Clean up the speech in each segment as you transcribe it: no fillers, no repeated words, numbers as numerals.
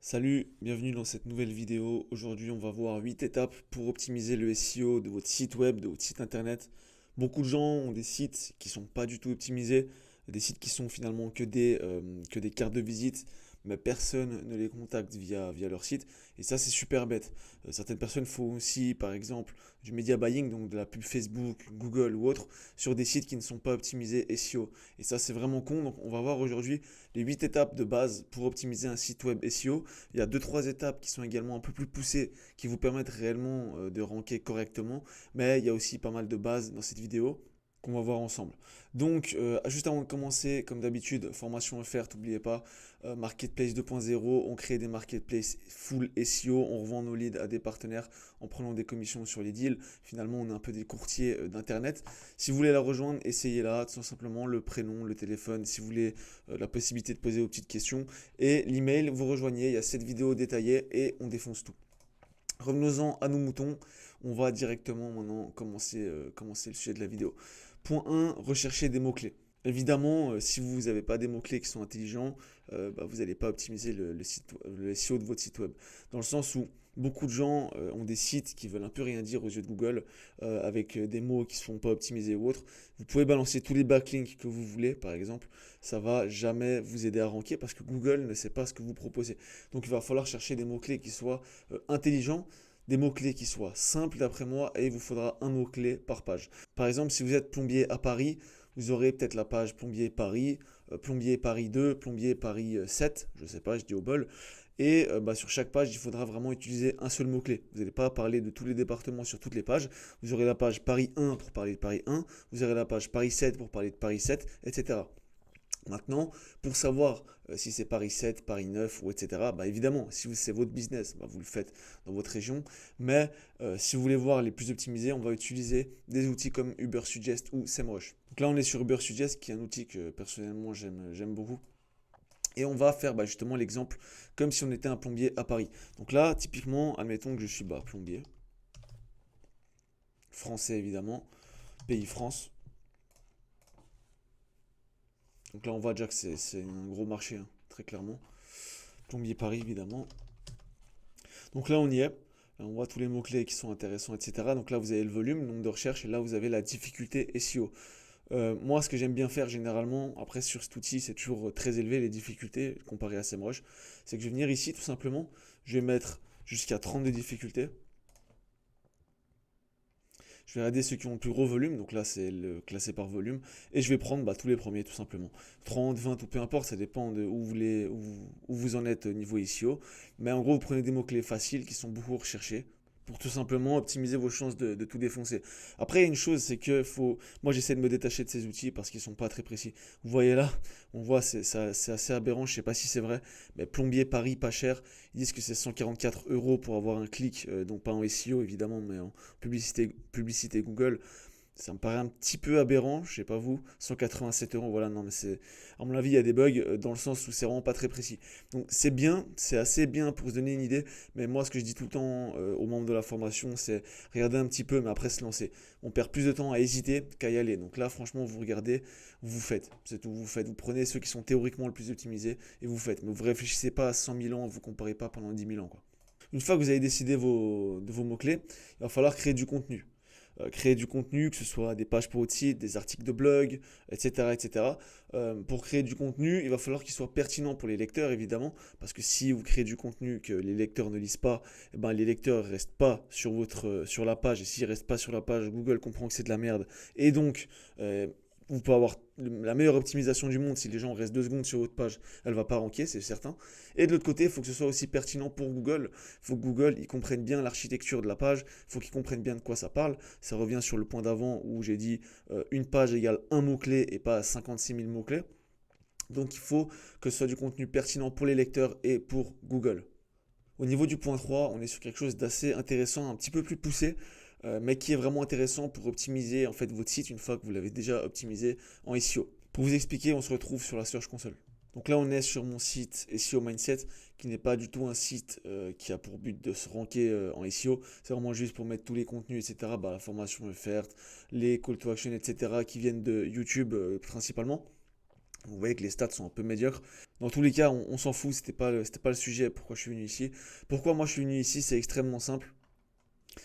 Salut, bienvenue dans cette nouvelle vidéo. Aujourd'hui, on va voir 8 étapes pour optimiser le SEO de votre site web, de votre site internet. Beaucoup de gens ont des sites qui sont pas du tout optimisés, des sites qui sont finalement que des cartes de visite, mais personne ne les contacte via leur site. Et ça, c'est super bête. Certaines personnes font aussi, par exemple, du media buying, donc de la pub Facebook, Google ou autre, sur des sites qui ne sont pas optimisés SEO. Et ça, c'est vraiment con. Donc, on va voir aujourd'hui les 8 étapes de base pour optimiser un site web SEO. Il y a deux trois étapes qui sont également un peu plus poussées, qui vous permettent réellement de ranker correctement. Mais il y a aussi pas mal de bases dans cette vidéo qu'on va voir ensemble. Donc, juste avant de commencer, comme d'habitude, formation offerte, n'oubliez pas, Marketplace 2.0, on crée des marketplaces full SEO, on revend nos leads à des partenaires en prenant des commissions sur les deals. Finalement, on est un peu des courtiers d'Internet. Si vous voulez la rejoindre, essayez là, tout simplement, le prénom, le téléphone, si vous voulez la possibilité de poser vos petites questions. Et l'email, vous rejoignez, il y a cette vidéo détaillée et on défonce tout. Revenons-en à nos moutons, on va directement maintenant commencer le sujet de la vidéo. Point 1, rechercher des mots-clés. Évidemment, si vous n'avez pas des mots-clés qui sont intelligents, vous n'allez pas optimiser le SEO de votre site web. Dans le sens où beaucoup de gens ont des sites qui veulent un peu rien dire aux yeux de Google, avec des mots qui ne sont pas optimisés ou autres. Vous pouvez balancer tous les backlinks que vous voulez, par exemple. Ça va jamais vous aider à ranker parce que Google ne sait pas ce que vous proposez. Donc il va falloir chercher des mots-clés qui soient intelligents, des mots-clés qui soient simples d'après moi, et il vous faudra un mot-clé par page. Par exemple, si vous êtes plombier à Paris, vous aurez peut-être la page plombier Paris, plombier Paris 2, plombier Paris 7, je sais pas, je dis au bol. Et sur chaque page, il faudra vraiment utiliser un seul mot-clé. Vous n'allez pas parler de tous les départements sur toutes les pages. Vous aurez la page Paris 1 pour parler de Paris 1, vous aurez la page Paris 7 pour parler de Paris 7, etc. Maintenant, pour savoir si c'est Paris 7, Paris 9 ou etc., évidemment, si c'est votre business, vous le faites dans votre région. Mais si vous voulez voir les plus optimisés, on va utiliser des outils comme Ubersuggest ou SEMrush. Donc là, on est sur Ubersuggest, qui est un outil que personnellement j'aime beaucoup. Et on va faire justement l'exemple comme si on était un plombier à Paris. Donc là, typiquement, admettons que je suis plombier, français évidemment, pays France. Donc là, on voit déjà que c'est un gros marché, hein, très clairement. Plombier Paris, évidemment. Donc là, on y est. Là, on voit tous les mots-clés qui sont intéressants, etc. Donc là, vous avez le volume, le nombre de recherches, et là, vous avez la difficulté SEO. Moi, ce que j'aime bien faire généralement, après sur cet outil, c'est toujours très élevé les difficultés comparé à SEMrush, c'est que je vais venir ici tout simplement, je vais mettre jusqu'à 30 de difficulté. Je vais regarder ceux qui ont le plus gros volume, donc là c'est le classé par volume, et je vais prendre tous les premiers tout simplement. 30, 20 ou peu importe, ça dépend de où vous en êtes au niveau SEO. Mais en gros, vous prenez des mots-clés faciles qui sont beaucoup recherchés pour tout simplement optimiser vos chances de tout défoncer. Après, il y a une chose, c'est que moi j'essaie de me détacher de ces outils parce qu'ils sont pas très précis. Vous voyez là, on voit, c'est assez aberrant, je sais pas si c'est vrai, mais plombier Paris pas cher, ils disent que c'est 144 euros pour avoir un clic, donc pas en SEO évidemment, mais en publicité Google. Ça me paraît un petit peu aberrant, je sais pas vous, 187 euros, voilà, non mais c'est, à mon avis, il y a des bugs dans le sens où c'est vraiment pas très précis. Donc c'est bien, c'est assez bien pour se donner une idée, mais moi ce que je dis tout le temps aux membres de la formation, c'est regarder un petit peu, mais après se lancer. On perd plus de temps à hésiter qu'à y aller. Donc là, franchement, vous regardez, vous faites, c'est tout, vous faites. Vous prenez ceux qui sont théoriquement le plus optimisés et vous faites. Mais vous réfléchissez pas à 100 000 ans, vous comparez pas pendant 10 000 ans, quoi. Une fois que vous avez décidé de vos mots-clés, il va falloir créer du contenu. Créer du contenu, que ce soit des pages pour votre site, des articles de blog, etc. etc. Pour créer du contenu, il va falloir qu'il soit pertinent pour les lecteurs, évidemment, parce que si vous créez du contenu que les lecteurs ne lisent pas, les lecteurs ne restent pas sur la page, et s'ils ne restent pas sur la page, Google comprend que c'est de la merde, et donc vous pouvez avoir la meilleure optimisation du monde. Si les gens restent 2 secondes sur votre page, elle va pas ranker, c'est certain. Et de l'autre côté, il faut que ce soit aussi pertinent pour Google. Il faut que Google il comprenne bien l'architecture de la page, il faut qu'il comprenne bien de quoi ça parle. Ça revient sur le point d'avant où j'ai dit une page égale un mot-clé et pas 56 000 mots-clés. Donc il faut que ce soit du contenu pertinent pour les lecteurs et pour Google. Au niveau du point 3, on est sur quelque chose d'assez intéressant, un petit peu plus poussé, mais qui est vraiment intéressant pour optimiser en fait votre site une fois que vous l'avez déjà optimisé en SEO. Pour vous expliquer, on se retrouve sur la Search Console. Donc là, on est sur mon site SEO Mindset, qui n'est pas du tout un site qui a pour but de se ranker en SEO. C'est vraiment juste pour mettre tous les contenus, etc. La formation offerte, les call to action, etc. qui viennent de YouTube principalement. Vous voyez que les stats sont un peu médiocres. Dans tous les cas, on s'en fout, c'était pas le sujet, pourquoi je suis venu ici. Pourquoi moi je suis venu ici, c'est extrêmement simple.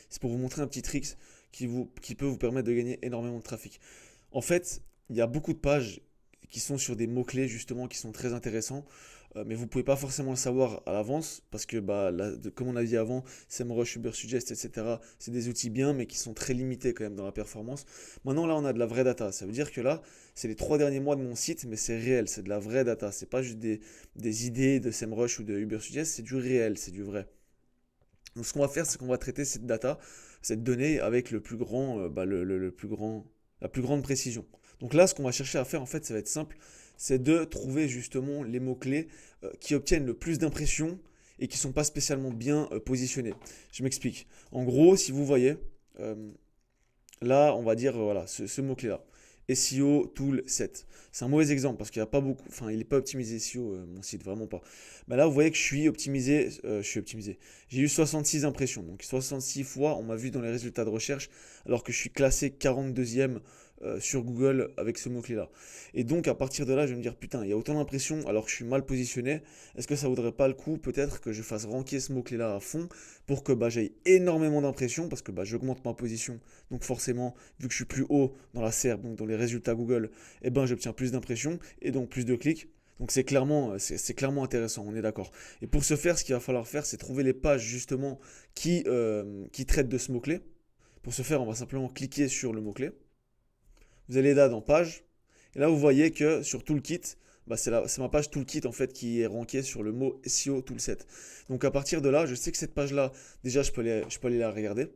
C'est pour vous montrer un petit trick qui peut vous permettre de gagner énormément de trafic. En fait, il y a beaucoup de pages qui sont sur des mots-clés justement qui sont très intéressants, mais vous ne pouvez pas forcément le savoir à l'avance parce que, bah, comme on a dit avant, SEMrush, Ubersuggest, etc., c'est des outils bien, mais qui sont très limités quand même dans la performance. Maintenant, là, on a de la vraie data. Ça veut dire que là, c'est les 3 derniers mois de mon site, mais c'est réel, c'est de la vraie data. C'est pas juste des idées de SEMrush ou de Ubersuggest, c'est du réel, c'est du vrai. Donc, ce qu'on va faire, c'est qu'on va traiter cette data, cette donnée avec le plus grand, le plus grand, la plus grande précision. Donc là, ce qu'on va chercher à faire, en fait, ça va être simple, c'est de trouver justement les mots-clés qui obtiennent le plus d'impressions et qui ne sont pas spécialement bien positionnés. Je m'explique. En gros, si vous voyez, euh, là, on va dire, voilà, ce mot-clé-là. SEO Tool 7. C'est un mauvais exemple parce qu'il n'y a pas beaucoup, enfin, il n'est pas optimisé SEO, mon site, vraiment pas. Mais là, vous voyez que je suis optimisé. J'ai eu 66 impressions, donc 66 fois, on m'a vu dans les résultats de recherche, alors que je suis classé 42e sur Google avec ce mot-clé-là. Et donc, à partir de là, je vais me dire, putain, il y a autant d'impressions alors que je suis mal positionné. Est-ce que ça vaudrait pas le coup, peut-être, que je fasse ranker ce mot-clé-là à fond pour que bah, j'aie énormément d'impressions parce que bah, j'augmente ma position. Donc, forcément, vu que je suis plus haut dans la SERP, donc dans les résultats Google, eh ben, j'obtiens plus d'impressions et donc plus de clics. Donc c'est clairement intéressant, on est d'accord. Et pour ce faire, ce qu'il va falloir faire, c'est trouver les pages justement qui traitent de ce mot-clé. Pour ce faire, on va simplement cliquer sur le mot-clé. Vous allez là dans page. Et là, vous voyez que sur Toolkit, bah, c'est ma page Toolkit en fait qui est rankée sur le mot SEO Toolset. Donc à partir de là, je sais que cette page-là, déjà, je peux aller la regarder.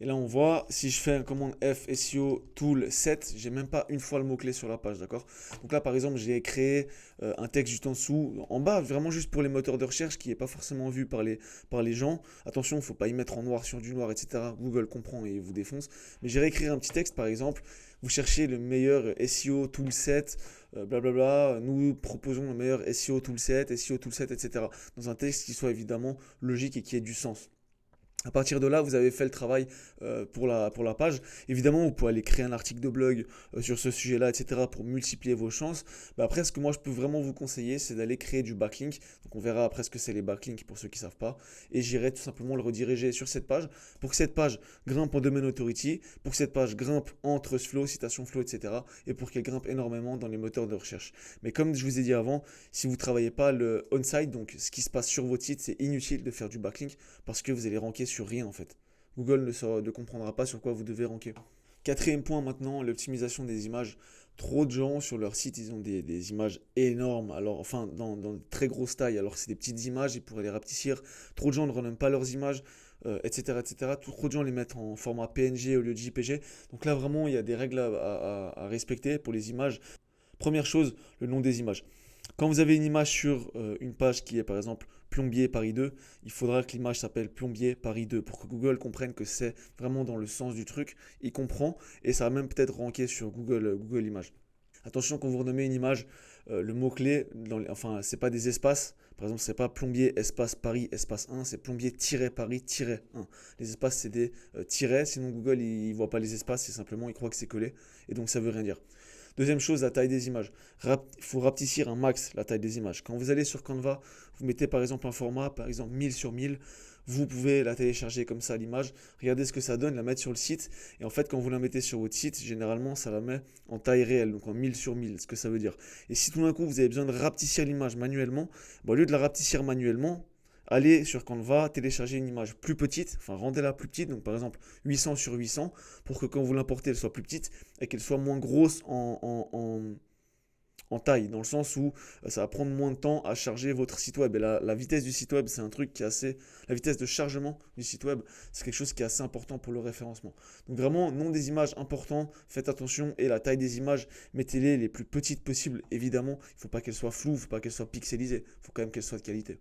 Et là, on voit, si je fais un commande F SEO Tool 7, j'ai même pas une fois le mot-clé sur la page, d'accord? Donc là, par exemple, j'ai créé un texte juste en dessous, en bas, vraiment juste pour les moteurs de recherche, qui n'est pas forcément vu par les gens. Attention, il ne faut pas y mettre en noir sur du noir, etc. Google comprend et vous défonce. Mais j'ai réécrit un petit texte, par exemple, vous cherchez le meilleur SEO Toolset, blablabla, nous proposons le meilleur SEO Toolset, SEO Toolset, etc. Dans un texte qui soit évidemment logique et qui ait du sens. À partir de là, vous avez fait le travail pour la page. Évidemment, vous pouvez aller créer un article de blog sur ce sujet-là, etc. pour multiplier vos chances. Mais après, ce que moi, je peux vraiment vous conseiller, c'est d'aller créer du backlink. Donc, on verra après ce que c'est les backlinks pour ceux qui ne savent pas. Et j'irai tout simplement le rediriger sur cette page pour que cette page grimpe en domain authority, pour que cette page grimpe en trust flow, citation flow, etc. Et pour qu'elle grimpe énormément dans les moteurs de recherche. Mais comme je vous ai dit avant, si vous ne travaillez pas le on-site, donc ce qui se passe sur votre site, c'est inutile de faire du backlink parce que vous allez ranker sur rien en fait. Google ne comprendra pas sur quoi vous devez ranker. Quatrième point maintenant, l'optimisation des images. Trop de gens sur leur site, ils ont des images énormes, alors enfin dans de très grosses tailles, alors que c'est des petites images, ils pourraient les rapetissir. Trop de gens ne renomment pas leurs images, etc., etc. Trop de gens les mettent en format PNG au lieu de JPG. Donc là vraiment, il y a des règles à respecter pour les images. Première chose, le nom des images. Quand vous avez une image sur une page qui est par exemple Plombier Paris 2, il faudra que l'image s'appelle Plombier Paris 2 pour que Google comprenne que c'est vraiment dans le sens du truc. Il comprend et ça va même peut-être ranker sur Google Images. Attention quand vous renommez une image, le mot-clé, enfin c'est pas des espaces. Par exemple, c'est pas plombier espace Paris espace 1, c'est plombier-Paris-1. Les espaces c'est des tirets, sinon Google il voit pas les espaces, c'est simplement il croit que c'est collé et donc ça veut rien dire. Deuxième chose, la taille des images. Il faut rapetissir un max la taille des images. Quand vous allez sur Canva, vous mettez par exemple un format, par exemple 1000 sur 1000. Vous pouvez la télécharger comme ça, l'image. Regardez ce que ça donne, la mettre sur le site. Et en fait, quand vous la mettez sur votre site, généralement, ça la met en taille réelle, donc en 1000 sur 1000, ce que ça veut dire. Et si tout d'un coup, vous avez besoin de rapetissir l'image manuellement, au lieu de la rapetissir manuellement, allez sur Canva, télécharger une image plus petite, enfin rendez-la plus petite, donc par exemple 800 sur 800, pour que quand vous l'importez, elle soit plus petite et qu'elle soit moins grosse en taille, dans le sens où ça va prendre moins de temps à charger votre site web. Et la vitesse du site web, c'est un truc qui est assez... La vitesse de chargement du site web, c'est quelque chose qui est assez important pour le référencement. Donc vraiment, nom des images important, faites attention. Et la taille des images, mettez-les les plus petites possibles, évidemment. Il ne faut pas qu'elles soient floues, il ne faut pas qu'elles soient pixelisées. Il faut quand même qu'elles soient de qualité.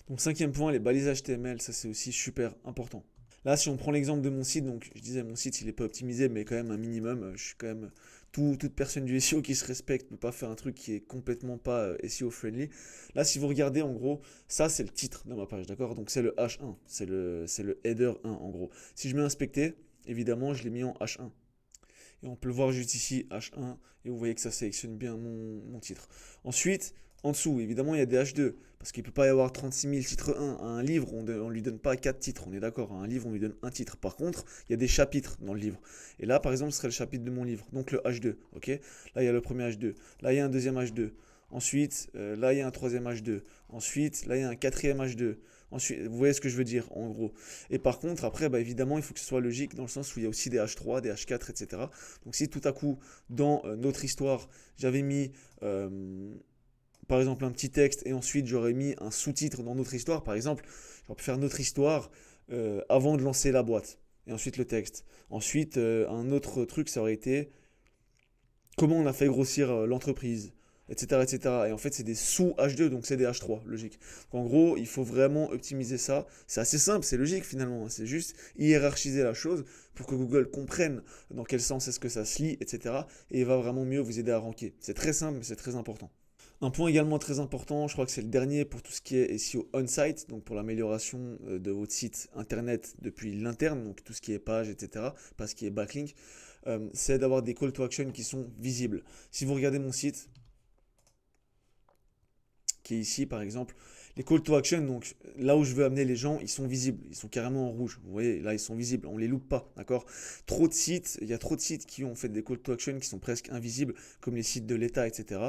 Donc cinquième point, les balises HTML, ça c'est aussi super important. Là, si on prend l'exemple de mon site, donc je disais mon site il n'est pas optimisé, mais quand même un minimum. Je suis quand même toute personne du SEO qui se respecte ne peut pas faire un truc qui est complètement pas SEO friendly. Là, si vous regardez en gros, ça c'est le titre de ma page, d'accord? Donc c'est le H1, c'est le header 1 en gros. Si je mets inspecter, évidemment, je l'ai mis en H1. Et on peut le voir juste ici, H1, et vous voyez que ça sélectionne bien mon titre. Ensuite, en dessous, évidemment, il y a des H2, parce qu'il ne peut pas y avoir 36 000 titres 1. À un livre, on ne lui donne pas 4 titres, on est d'accord. À un livre, on lui donne un titre. Par contre, il y a des chapitres dans le livre. Et là, par exemple, ce serait le chapitre de mon livre, donc le H2, ok? Là, il y a le premier H2. Là, il y a un deuxième H2. Ensuite, là, il y a un troisième H2. Ensuite, là, il y a un quatrième H2. Ensuite, vous voyez ce que je veux dire, en gros. Et par contre, après, bah, évidemment, il faut que ce soit logique dans le sens où il y a aussi des H3, des H4, etc. Donc, si tout à coup, dans notre histoire, j'avais mis, par exemple, un petit texte et ensuite j'aurais mis un sous-titre dans notre histoire, par exemple, j'aurais pu faire notre histoire avant de lancer la boîte. Et ensuite le texte. Ensuite, un autre truc, ça aurait été comment on a fait grossir l'entreprise, etc., etc. Et en fait, c'est des sous H2, donc c'est des H3, logique. Donc, en gros, il faut vraiment optimiser ça. C'est assez simple, c'est logique finalement. C'est juste hiérarchiser la chose pour que Google comprenne dans quel sens est-ce que ça se lit, etc. Et il va vraiment mieux vous aider à ranker. C'est très simple, mais c'est très important. Un point également très important, je crois que c'est le dernier pour tout ce qui est SEO on-site, donc pour l'amélioration de votre site internet depuis l'interne, donc tout ce qui est page, etc., pas ce qui est backlink, c'est d'avoir des call to action qui sont visibles. Si vous regardez mon site, qui est ici par exemple, les call to action, donc là où je veux amener les gens, ils sont visibles, ils sont carrément en rouge. Vous voyez, là ils sont visibles, on les loupe pas, d'accord? Trop de sites, il y a trop de sites qui ont fait des call to action qui sont presque invisibles, comme les sites de l'État, etc.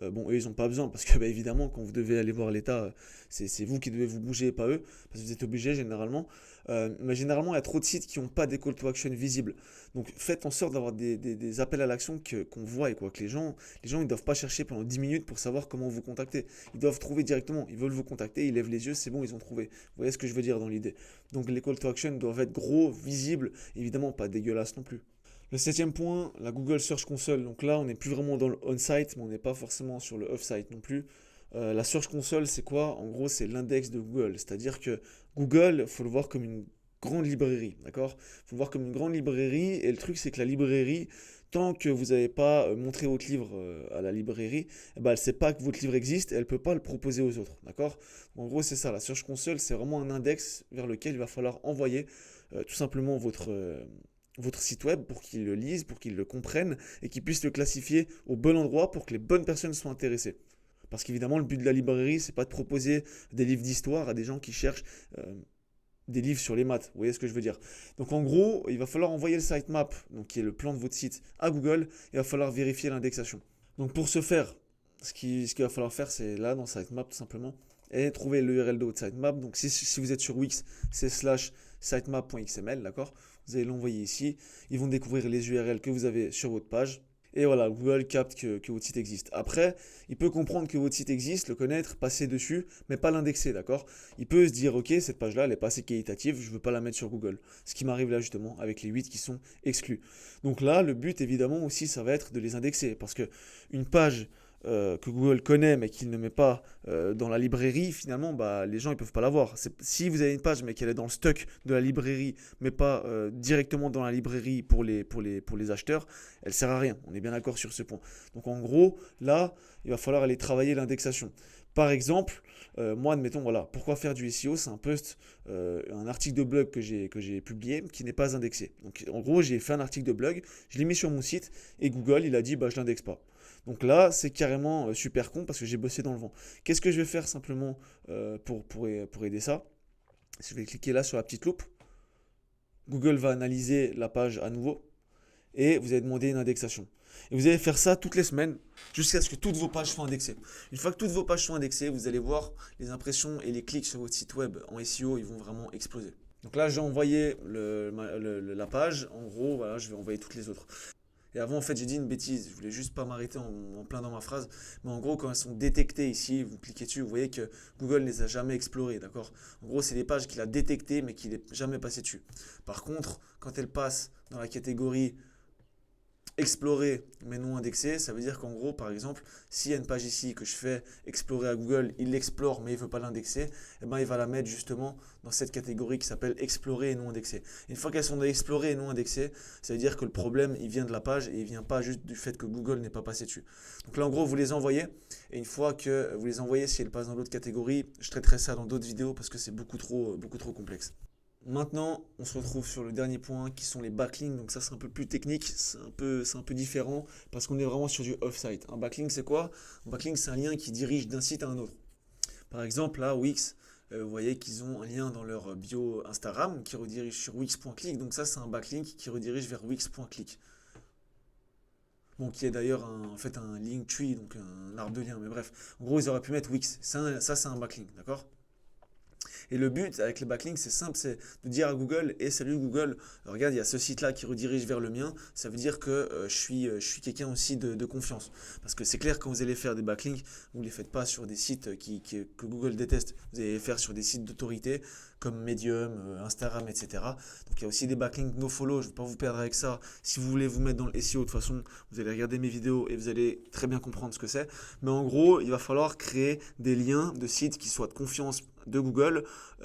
Bon, eux ils n'ont pas besoin parce que bah, évidemment, quand vous devez aller voir l'État, c'est vous qui devez vous bouger, pas eux, parce que vous êtes obligé généralement. Mais généralement, il y a trop de sites qui n'ont pas des call to action visibles. Donc faites en sorte d'avoir des appels à l'action qu'on voit et quoi, que les gens ils ne doivent pas chercher pendant 10 minutes pour savoir comment vous contacter. Ils doivent trouver directement. Ils veulent vous contacter, ils lèvent les yeux, c'est bon, ils ont trouvé. Vous voyez ce que je veux dire dans l'idée. Donc les call to action doivent être gros, visibles, évidemment pas dégueulasses non plus. Le septième point, la Google Search Console. Donc là, on n'est plus vraiment dans le on-site, mais on n'est pas forcément sur le off-site non plus. La Search Console, c'est quoi? En gros, c'est l'index de Google. C'est-à-dire que Google, il faut le voir comme une grande librairie, d'accord? Il faut le voir comme une grande librairie. Et le truc, c'est que la librairie, tant que vous n'avez pas montré votre livre à la librairie, eh ben, elle ne sait pas que votre livre existe et elle ne peut pas le proposer aux autres, d'accord? En gros, c'est ça. La Search Console, c'est vraiment un index vers lequel il va falloir envoyer tout simplement votre site web pour qu'ils le lisent, pour qu'ils le comprennent et qu'ils puissent le classifier au bon endroit pour que les bonnes personnes soient intéressées. Parce qu'évidemment, le but de la librairie, c'est pas de proposer des livres d'histoire à des gens qui cherchent des livres sur les maths. Vous voyez ce que je veux dire? Donc en gros, il va falloir envoyer le sitemap, donc qui est le plan de votre site, à Google. Il va falloir vérifier l'indexation. Donc pour ce faire, ce qu'il va falloir faire, c'est là dans sitemap tout simplement, et trouver l'URL de votre sitemap. Donc si vous êtes sur Wix, c'est slash sitemap.xml, d'accord? Vous allez l'envoyer ici. Ils vont découvrir les URL que vous avez sur votre page. Et voilà, Google capte que votre site existe. Après, il peut comprendre que votre site existe, le connaître, passer dessus, mais pas l'indexer, d'accord? Il peut se dire, ok, cette page-là, elle n'est pas assez qualitative, je ne veux pas la mettre sur Google. Ce qui m'arrive là justement, avec les 8 qui sont exclus. Donc là, le but évidemment aussi, ça va être de les indexer. Parce que une page que Google connaît mais qu'il ne met pas dans la librairie, finalement, bah, les gens ne peuvent pas la voir. Si vous avez une page mais qu'elle est dans le stock de la librairie, mais pas directement dans la librairie pour les acheteurs, elle ne sert à rien. On est bien d'accord sur ce point. Donc en gros, là, il va falloir aller travailler l'indexation. Par exemple, moi, admettons, voilà, pourquoi faire du SEO? C'est un post, un article de blog que j'ai publié qui n'est pas indexé. Donc en gros, j'ai fait un article de blog, je l'ai mis sur mon site et Google, il a dit, bah, je l'indexe pas. Donc là, c'est carrément super con parce que j'ai bossé dans le vent. Qu'est-ce que je vais faire simplement pour aider ça? Je vais cliquer là sur la petite loupe. Google va analyser la page à nouveau et vous allez demander une indexation. Et vous allez faire ça toutes les semaines jusqu'à ce que toutes vos pages soient indexées. Une fois que toutes vos pages sont indexées, vous allez voir les impressions et les clics sur votre site web en SEO, ils vont vraiment exploser. Donc là, j'ai envoyé la page. En gros, voilà, je vais envoyer toutes les autres. Et avant, en fait, j'ai dit une bêtise. Je voulais juste pas m'arrêter en plein dans ma phrase. Mais en gros, quand elles sont détectées ici, vous cliquez dessus, vous voyez que Google ne les a jamais explorées, d'accord? En gros, c'est des pages qu'il a détectées, mais qu'il n'est jamais passé dessus. Par contre, quand elles passent dans la catégorie explorer mais non indexé, ça veut dire qu'en gros, par exemple, s'il y a une page ici que je fais explorer à Google, il l'explore mais il ne veut pas l'indexer, eh ben, il va la mettre justement dans cette catégorie qui s'appelle explorer et non indexé. Une fois qu'elles sont explorées et non indexées, ça veut dire que le problème, il vient de la page et il vient pas juste du fait que Google n'est pas passé dessus. Donc là, en gros, vous les envoyez et une fois que vous les envoyez, si elles passent dans l'autre catégorie, je traiterai ça dans d'autres vidéos parce que c'est beaucoup trop complexe. Maintenant, on se retrouve sur le dernier point qui sont les backlinks. Donc ça, c'est un peu plus technique, c'est un peu différent parce qu'on est vraiment sur du off-site. Un backlink, c'est quoi? Un backlink, c'est un lien qui dirige d'un site à un autre. Par exemple, là, Wix, vous voyez qu'ils ont un lien dans leur bio Instagram qui redirige sur wix.click. Donc ça, c'est un backlink qui redirige vers wix.click. Bon, qui est d'ailleurs en fait un link tree, donc un arbre de lien. Mais bref, en gros, ils auraient pu mettre Wix. Ça, c'est un backlink, d'accord? Et le but avec les backlinks, c'est simple, c'est de dire à Google, et salut Google, regarde, il y a ce site-là qui redirige vers le mien, ça veut dire que je suis quelqu'un aussi de confiance. Parce que c'est clair, quand vous allez faire des backlinks, vous ne les faites pas sur des sites que Google déteste, vous allez les faire sur des sites d'autorité, comme Medium, Instagram, etc. Donc il y a aussi des backlinks nofollow, je ne vais pas vous perdre avec ça. Si vous voulez vous mettre dans le SEO, de toute façon, vous allez regarder mes vidéos et vous allez très bien comprendre ce que c'est. Mais en gros, il va falloir créer des liens de sites qui soient de confiance de Google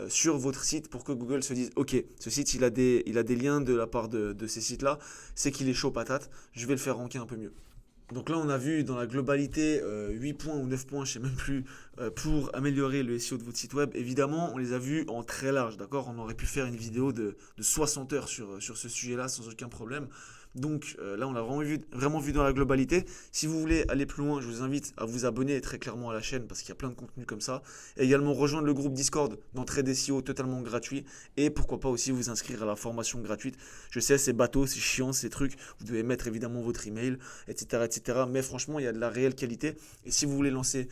sur votre site pour que Google se dise ok, ce site il a des liens de la part de ces sites là, c'est qu'il est chaud patate, je vais le faire ranker un peu mieux. Donc là on a vu dans la globalité 8 points ou 9 points, je sais même plus, pour améliorer le SEO de votre site web. Évidemment on les a vus en très large, d'accord? On aurait pu faire une vidéo de 60 heures sur ce sujet là sans aucun problème. Donc là, on l'a vraiment vu dans la globalité. Si vous voulez aller plus loin, je vous invite à vous abonner très clairement à la chaîne parce qu'il y a plein de contenus comme ça. Et également rejoindre le groupe Discord d'entraide SEO totalement gratuit. Et pourquoi pas aussi vous inscrire à la formation gratuite. Je sais, c'est bateau, c'est chiant, ces trucs. Vous devez mettre évidemment votre email, etc., etc. Mais franchement, il y a de la réelle qualité. Et si vous voulez lancer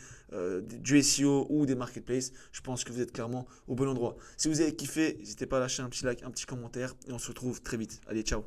du SEO ou des marketplaces, je pense que vous êtes clairement au bon endroit. Si vous avez kiffé, n'hésitez pas à lâcher un petit like, un petit commentaire. Et on se retrouve très vite. Allez, ciao!